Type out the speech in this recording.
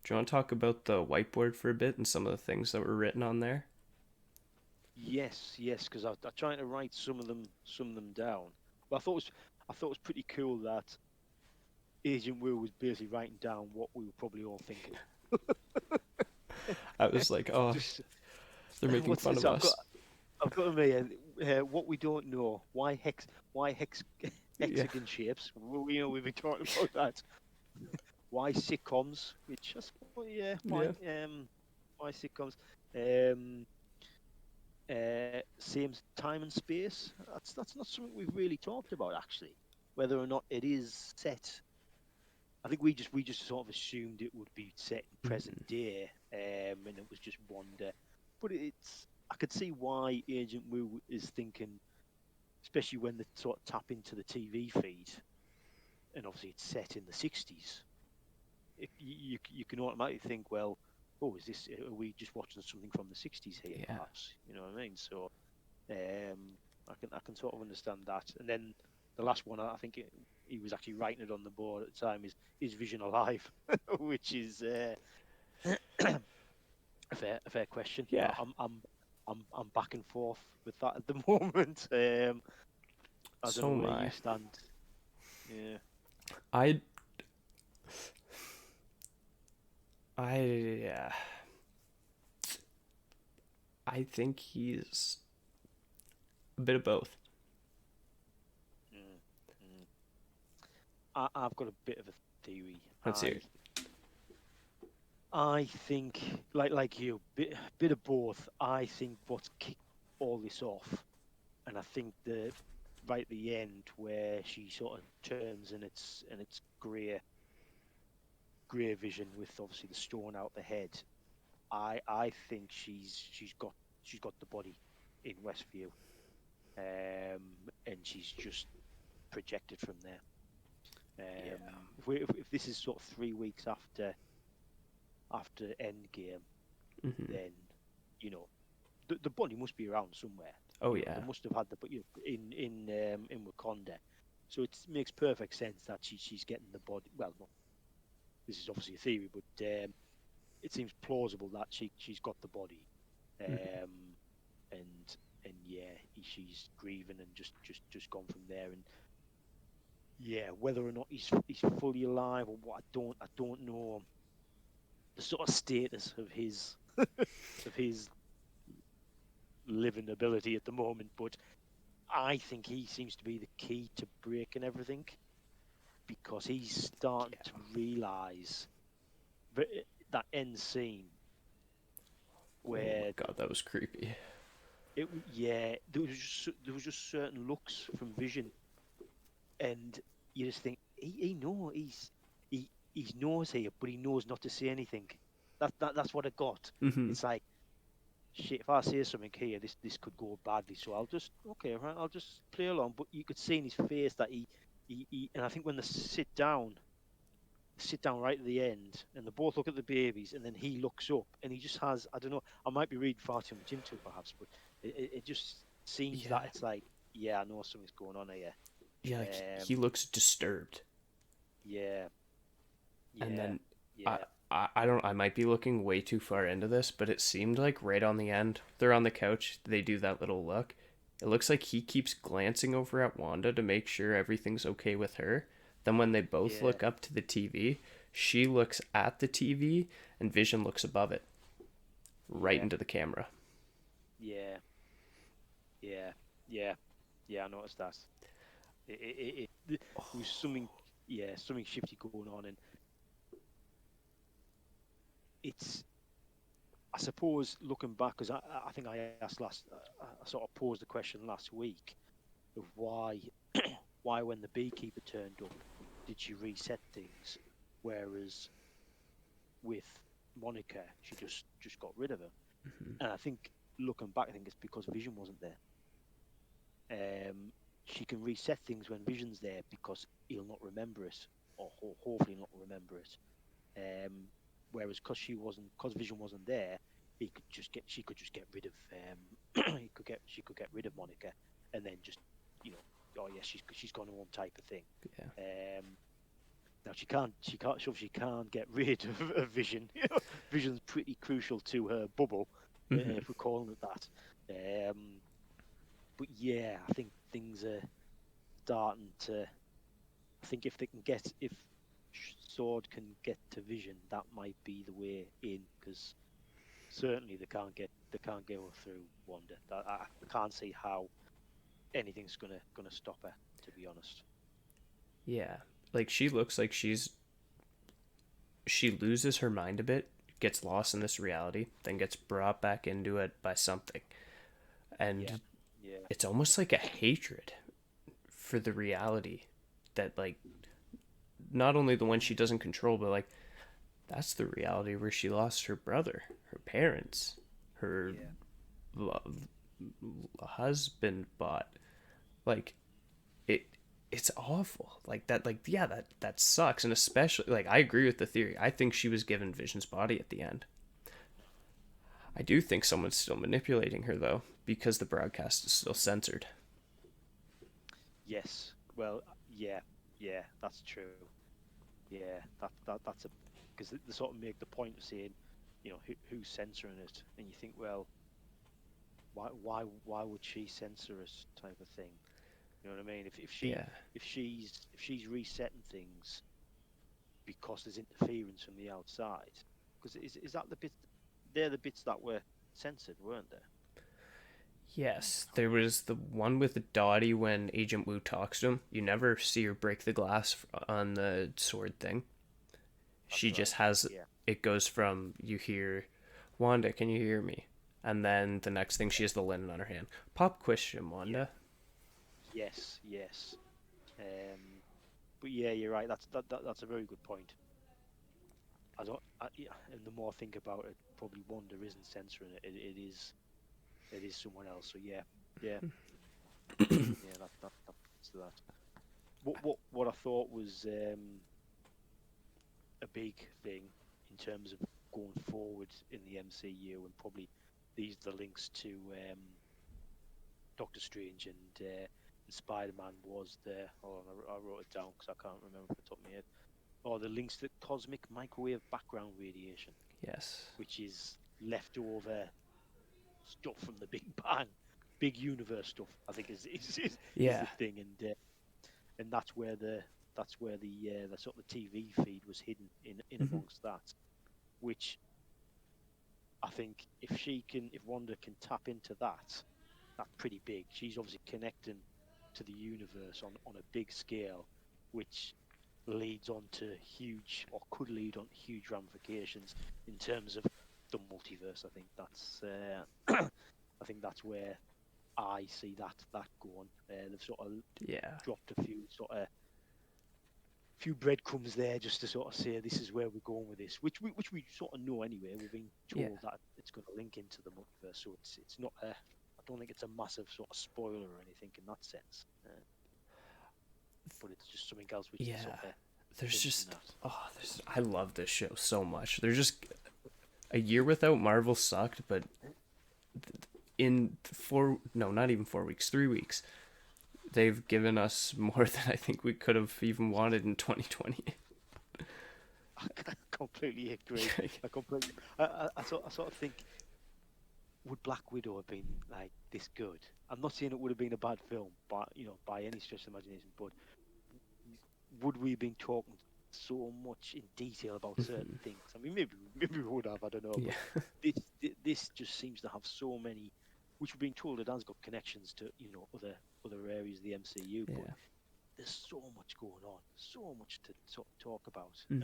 Do you want to talk about the whiteboard for a bit and some of the things that were written on there? Yes, yes, because I tried to write some of them down. But I thought it was pretty cool that Agent Will was basically writing down what we were probably all thinking. I was like, oh, Just they're making what's fun this? of us. I've got them here. What we don't know. Why Yeah, hexagon shapes? We've been talking about that. Why sitcoms? Which I suppose, yeah, yeah. why sitcoms? Um, same time and space. That's not something we've really talked about actually. Whether or not it is set. I think we just sort of assumed it would be set in present Mhm. day, and it was just Wanda. But I could see why Agent Wu is thinking, especially when they sort of tap into the TV feed, and obviously it's set in the '60s. You can automatically think, well, oh, are we just watching something from the '60s here, Yeah. perhaps? You know what I mean? So I can sort of understand that. And then the last one, I think he was actually writing it on the board at the time. Is Vision alive? Which is a fair question. Yeah. I'm back and forth with that at the moment. I don't know So am where I. you stand. Yeah, I, yeah. I think he's a bit of both. mm, mm. I've got a bit of a theory. Let's hear it. I think like you, bit of both. I think what's kicked all this off, and I think the right at the end where she sort of turns and it's grey vision with obviously the stone out the head. I think she's got the body in Westview, and she's just projected from there. Yeah. If this is sort of 3 weeks after Endgame, Hmm. then you know the body must be around somewhere. Oh, They yeah. must have had the but in Wakanda. So it makes perfect sense that she's getting the body. Well, no, this is obviously a theory, but it seems plausible that she's got the body, Hmm. um, and yeah, she's grieving and just gone from there. And yeah, whether or not he's fully alive or what, I don't know the sort of status of his living ability at the moment, but I think he seems to be the key to breaking everything because he's starting to Yeah. realise that that end scene Oh my where god, that was creepy. yeah, there was just certain looks from Vision, and you just think he know he knows here, but he knows not to say anything. That's what I got. Hmm. It's like shit. If I say something here, this could go badly. So I'll just okay, right? I'll just play along. But you could see in his face that he and I think when they sit down right at the end, and they both look at the babies, and then he looks up, and he just has I don't know. I might be reading far too much into it, perhaps, but it just seems that Yeah. it's like, yeah, I know something's going on here. Yeah, like he Um, looks disturbed. yeah, And yeah, then I, yeah, I don't, I might be looking way too far into this, but it seemed like right on the end, they're on the couch, they do that little look. It looks like he keeps glancing over at Wanda to make sure everything's okay with her. Then when they both yeah, look up to the TV, she looks at the TV and Vision looks above it, right yeah, into the camera. yeah, yeah, yeah, yeah. I noticed that. There was something, yeah, something shifty going on, and it's I suppose looking back, because I think I asked I sort of posed the question last week of why when the beekeeper turned up did she reset things, whereas with Monica she just got rid of her. And I think looking back, I think it's because Vision wasn't there. Um, she can reset things when Vision's there because he'll not remember it, or hopefully not remember it. Um, whereas because Vision wasn't there, she could just get rid of she could get rid of Monica, and then just you know, oh yeah, she's gone home type of thing. Yeah. Um, Now she can't get rid of Vision. Vision's pretty crucial to her bubble, Hmm. if we're calling it that. But yeah, I think things are starting to. I think if they can get if Sword can get to Vision, that might be the way in because certainly they can't go through Wanda. I can't see how anything's gonna stop her. To be honest. Yeah, like she looks like she loses her mind a bit, gets lost in this reality, then gets brought back into it by something, Yeah, and yeah, it's almost like a hatred for the reality that like not only the one she doesn't control, but like that's the reality where she lost her brother, her parents, her yeah, husband, bought like it. It's awful. Like that. Like yeah, that sucks. And especially like I agree with the theory. I think she was given Vision's body at the end. I do think someone's still manipulating her though, because the broadcast is still censored. yes. Well, yeah, yeah, that's true. Yeah, that's a because they sort of make the point of saying, who's censoring it, and you think, well, why would she censor us type of thing? You know what I mean? Yeah. If she's resetting things because there's interference from the outside, because is that the bit? They're the bits that were censored, weren't they? Yes, there was the one with Dottie when Agent Wu talks to him. You never see her break the glass on the sword thing. She That's just right. has Yeah, it goes from you hear, Wanda, can you hear me? And then the next thing she has the linen on her hand. Pop question, yeah, Wanda. yes, yes. Um, but yeah, you're right. That's a very good point. I don't. Yeah, and the more I think about it, probably Wanda isn't censoring it. It is someone else. So yeah, yeah, yeah. That points to that. What I thought was a big thing in terms of going forward in the MCU, and probably these are the links to Doctor Strange and Spider Man was there. Hold on, I wrote it down because I can't remember off the top of my head. Or the links to cosmic microwave background radiation, Yes. which is leftover stuff from the Big Bang, big universe stuff. I think is Yeah. the thing, and that's where the sort of the TV feed was hidden in Hmm. amongst that. Which I think if Wanda can tap into that, that's pretty big. She's obviously connecting to the universe on a big scale, which leads on to huge or could lead on to huge ramifications in terms of the multiverse. I think that's where I see that going. They've sort of Yeah. dropped a few breadcrumbs there just to sort of say this is where we're going with this, which we sort of know anyway. We've been Yeah. told that it's going to link into the multiverse, so it's not a. I don't think it's a massive sort of spoiler or anything in that sense, but it's just something else which is Yeah. sort of There's hinting just at. I love this show so much. There's just a year without Marvel sucked, but in four no, not even 4 weeks, 3 weeks, they've given us more than I think we could have even wanted in 2020. I completely agree. I completely. I sort of think, would Black Widow have been like this good? I'm not saying it would have been a bad film, but by any stretch of the imagination. But would we have been talking so much in detail about certain things? I mean, maybe we would have. I don't know. Yeah. But this just seems to have so many, which we've been told it has got connections to other areas of the MCU. But Yeah. there's so much going on, so much to talk about.